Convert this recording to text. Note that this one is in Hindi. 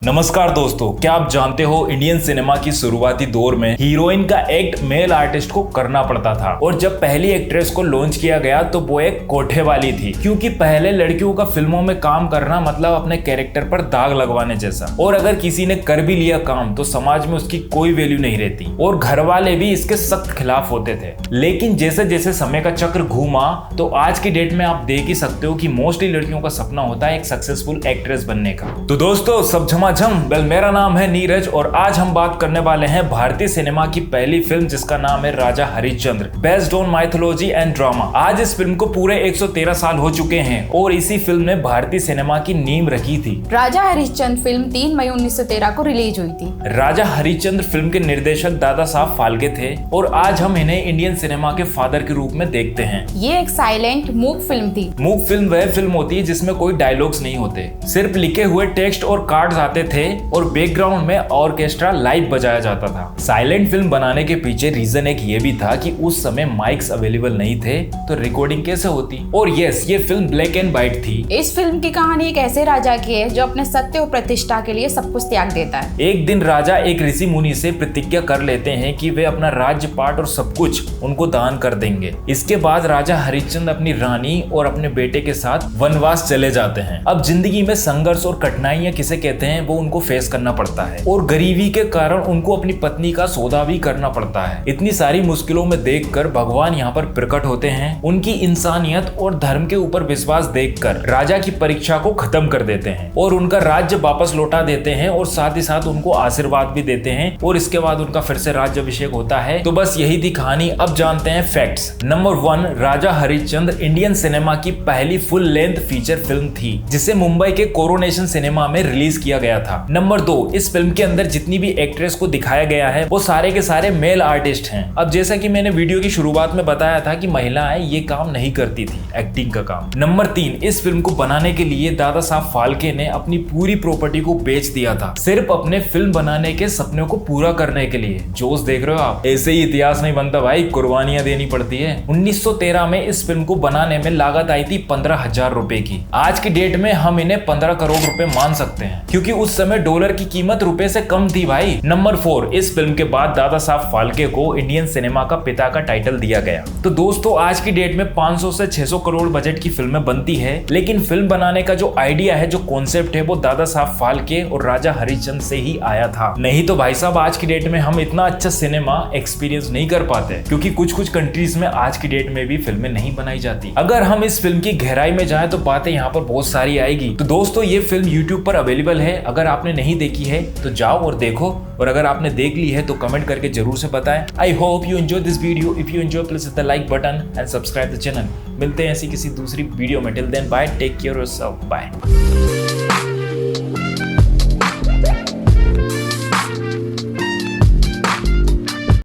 नमस्कार दोस्तों, क्या आप जानते हो इंडियन सिनेमा की शुरुआती दौर में हीरोइन का एक्ट मेल आर्टिस्ट को करना पड़ता था। और जब पहली एक्ट्रेस को लॉन्च किया गया तो वो एक कोठे वाली थी, क्योंकि पहले लड़कियों का फिल्मों में काम करना मतलब अपने कैरेक्टर पर दाग लगवाने जैसा। और अगर किसी ने कर भी लिया काम तो समाज में उसकी कोई वैल्यू नहीं रहती और घर वाले भी इसके सख्त खिलाफ होते थे। लेकिन जैसे जैसे समय का चक्र घूमा तो आज की डेट में आप देख ही सकते हो कि मोस्टली लड़कियों का सपना होता है एक सक्सेसफुल एक्ट्रेस बनने का। तो दोस्तों सब वेल, मेरा नाम है नीरज और आज हम बात करने वाले हैं भारतीय सिनेमा की पहली फिल्म जिसका नाम है Raja Harishchandra, based on mythology and drama. आज इस फिल्म को पूरे 113 साल हो चुके हैं और इसी फिल्म ने भारतीय सिनेमा की नींव रखी थी। राजा हरिश्चंद्र फिल्म 3 मई 1913 को रिलीज हुई थी। राजा हरिश्चंद्र फिल्म के निर्देशक दादा साहब फाल्के थे और आज हम इन्हें इंडियन सिनेमा के फादर के रूप में देखते हैं। ये एक साइलेंट मूक फिल्म थी। मूक फिल्म वह फिल्म होती है जिसमें कोई डायलॉग्स नहीं होते, सिर्फ लिखे हुए टेक्स्ट और कार्ड्स आते थे और बैकग्राउंड में ऑर्केस्ट्रा लाइव बजाया जाता था। साइलेंट फिल्म बनाने के पीछे रीजन एक ये भी था कि उस समय माइक्स अवेलेबल नहीं थे तो रिकॉर्डिंग कैसे होती। और यस, ये फिल्म ब्लैक एंड व्हाइट थी। इस फिल्म की कहानी एक ऐसे राजा की है जो अपने सत्य और प्रतिष्ठा के लिए सब कुछ त्याग देता है। एक दिन राजा एक ऋषि मुनि से प्रतिज्ञा कर लेते हैं कि वे अपना राज्य पाट और सब कुछ उनको दान कर देंगे। इसके बाद राजा हरिश्चंद्र अपनी रानी और अपने बेटे के साथ वनवास चले जाते हैं। अब जिंदगी में संघर्ष और कठिनाइयां किसे कहते हैं वो उनको फेस करना पड़ता है और गरीबी के कारण उनको अपनी पत्नी का सौदा भी करना पड़ता है। इतनी सारी मुश्किलों में देखकर भगवान यहाँ पर प्रकट होते हैं। उनकी इंसानियत और धर्म के ऊपर विश्वास देखकर राजा की परीक्षा को खत्म कर देते हैं और उनका राज्य वापस लौटा देते हैं और साथ ही साथ उनको आशीर्वाद भी देते हैं और इसके बाद उनका फिर से राज्य अभिषेक होता है। तो बस यही थी कहानी। अब जानते हैं फैक्ट्स। नंबर 1, राजा हरिश्चंद्र इंडियन सिनेमा की पहली फुल लेंथ फीचर फिल्म थी जिसे मुंबई के कोरोनेशन सिनेमा में रिलीज किया गया था। नंबर 2, इस फिल्म के अंदर जितनी भी एक्ट्रेस को दिखाया गया है वो सारे के सारे मेल आर्टिस्ट हैं। अब जैसा कि मैंने वीडियो की शुरुआत में बताया था कि महिलाएं ये काम नहीं करती थी, एक्टिंग का काम। नंबर 3, इस फिल्म को बनाने के लिए दादा साहब फाल्के ने अपनी पूरी प्रॉपर्टी को बेच दिया था, सिर्फ अपने फिल्म बनाने के सपने को पूरा करने के लिए। जोश देख रहे हो आप? ऐसे ही इतिहास नहीं बनता भाई, कुर्बानियां देनी पड़ती है। 1913 में इस फिल्म को बनाने में लागत आई थी 15,000 रुपए की। आज की डेट में हम इन्हें 15 करोड़ रुपए मान सकते हैं, क्योंकि उस समय डॉलर की कीमत रुपए से कम थी भाई। नंबर 4, इस फिल्म के बाद दादा साहब फाल्के को इंडियन सिनेमा का पिता का टाइटल दिया गया। तो दोस्तों आज की डेट में 500 से 600 करोड़ बजट की फिल्में बनती है, लेकिन फिल्म बनाने का जो आइडिया है, जो कॉन्सेप्ट है, वो दादा साहब फाल्के और राजा हरिश्चंद्र से ही आया था। नहीं तो भाई साहब आज की डेट में हम इतना अच्छा सिनेमा एक्सपीरियंस नहीं कर पाते, क्योंकि कुछ कुछ कंट्रीज में आज की डेट में भी फिल्में नहीं बनाई जाती। अगर हम इस फिल्म की गहराई में जाएं तो बातें यहाँ पर बहुत सारी आएगी। तो दोस्तों ये फिल्म YouTube पर अवेलेबल है, अगर आपने नहीं देखी है तो जाओ और देखो, और अगर आपने देख ली है तो कमेंट करके जरूर से बताएं। I hope you enjoy this video. If you enjoy please hit the like button and subscribe the channel. मिलते हैं ऐसी किसी दूसरी वीडियो में। Till then bye, take care yourself, bye.